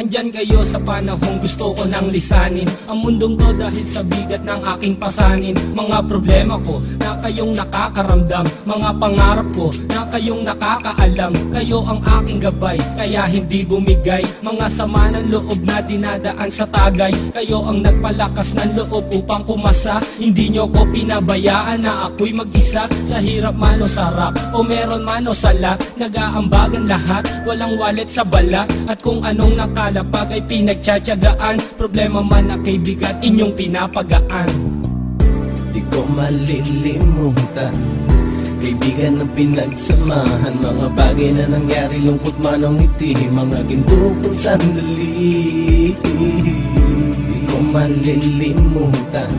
Andyan kayo sa panahong gusto ko nang lisanin ang mundong to dahil sa bigat ng aking pasanin. Mga problema ko na kayong nakakaramdam, mga pangarap ko na kayong nakakaalam. Kayo ang aking gabay, kaya hindi bumigay. Mga sama ng loob na dinadaan sa tagay, kayo ang nagpalakas ng loob upang kumasa. Hindi nyo ko pinabayaan na ako'y mag-isa. Sa hirap man o sarap, o meron man o salat, nag-aambagan lahat, walang walet sa balat. At kung anong nakalapag ay pinagtsatsagaan, problema man na kay bigat inyong pinapagaan. Di ko malilimutan, kaibigan ng pinagsamahan, mga bagay na nangyari, lungkot man o ngiti, mga ginto kong sandali. Di ko malilimutan,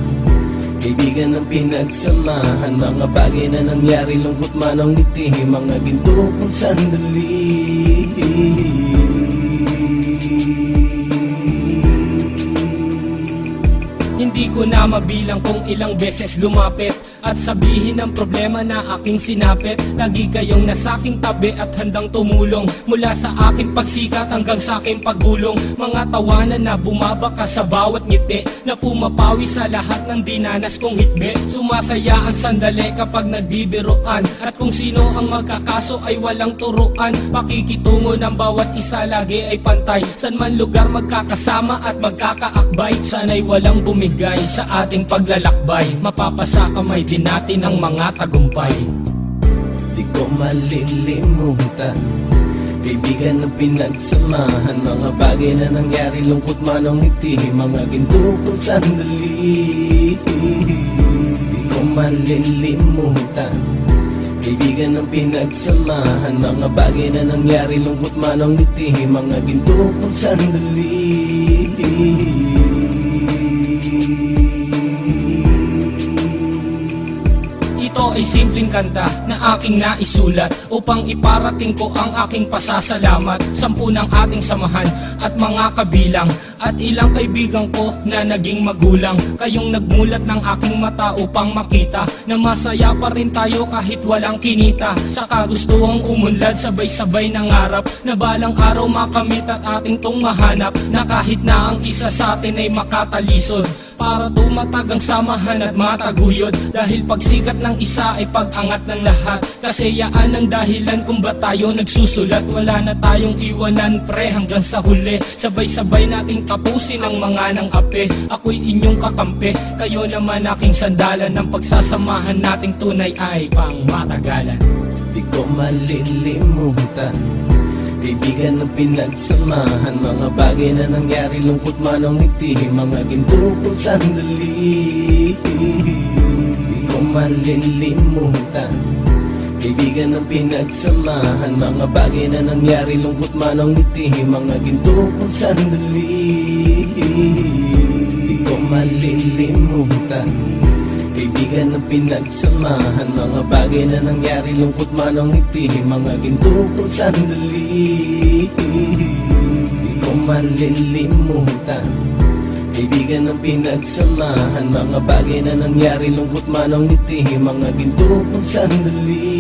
kaibigan ng pinagsamahan, mga bagay na nangyari, lungkot man o ngiti, mga ginto kong sandali. Hindi ko na mabilang kung ilang beses lumapit at sabihin ang problema na aking sinapit. Lagi kayong nasa aking tabi at handang tumulong, mula sa aking pagsikat hanggang sa aking paggulong. Mga tawanan na bumabaka sa bawat ngiti, na pumapawi sa lahat ng dinanas kong hitbit. Sumasaya ang sandali kapag nagbibiruan, at kung sino ang magkakaso ay walang turuan. Pakikitungo ng bawat isa lagi ay pantay, san man lugar magkakasama at magkakaakbay. Sana'y walang bumigay sa ating paglalakbay, mapapasa kamay din natin ang mga tagumpay. Di ko malilimutan, kaibigan ng pinagsamahan, mga bagay na nangyari, lungkot man o ngiti, mga ginto kong sandali. Di ko malilimutan, kaibigan ng pinagsamahan, mga bagay na nangyari, lungkot man o ngiti, mga ginto kong sandali. Ito ay simpleng kanta na aking naisulat upang iparating ko ang aking pasasalamat. 10 ng ating samahan at mga kabilang, at ilang kaibigan ko na naging magulang. Kayong nagmulat ng aking mata upang makita na masaya pa rin tayo kahit walang kinita. Sa kagustuhang umunlad, sabay-sabay nangarap na balang araw makamit at ating tong mahanap, na kahit na ang isa sa atin ay makatalisod, para tumatag ang samahan at mataguyod. Dahil pagsikat ng isa ay pag-angat ng lahat, kasi yaan ang dahilan kung ba't tayo nagsusulat. Wala na tayong iwanan pre hanggang sa huli, sabay-sabay nating tapusin ang mga nang ape. Ako'y inyong kakampi, kayo naman aking sandalan, ng pagsasamahan nating tunay ay pang matagalan. Di ko malilimutan, kaibigan ng pinagsamahan, mga bagay na nangyari, lungkot man o ngiti, mga ginto kong sandali. Di ko malilimutan, kaibigan ng pinagsamahan, mga bagay na nangyari, lungkot man o ngiti, mga ginto kong sandali. Di ko malilimutan, kaibigan ng pinagsamahan, mga bagay na nangyari, lungkot man o ngiti, mga ginto kong sandali. Di ko malilimutan, kaibigan ng pinagsamahan, mga bagay na nangyari, lungkot man o ngiti, mga ginto kong sandali.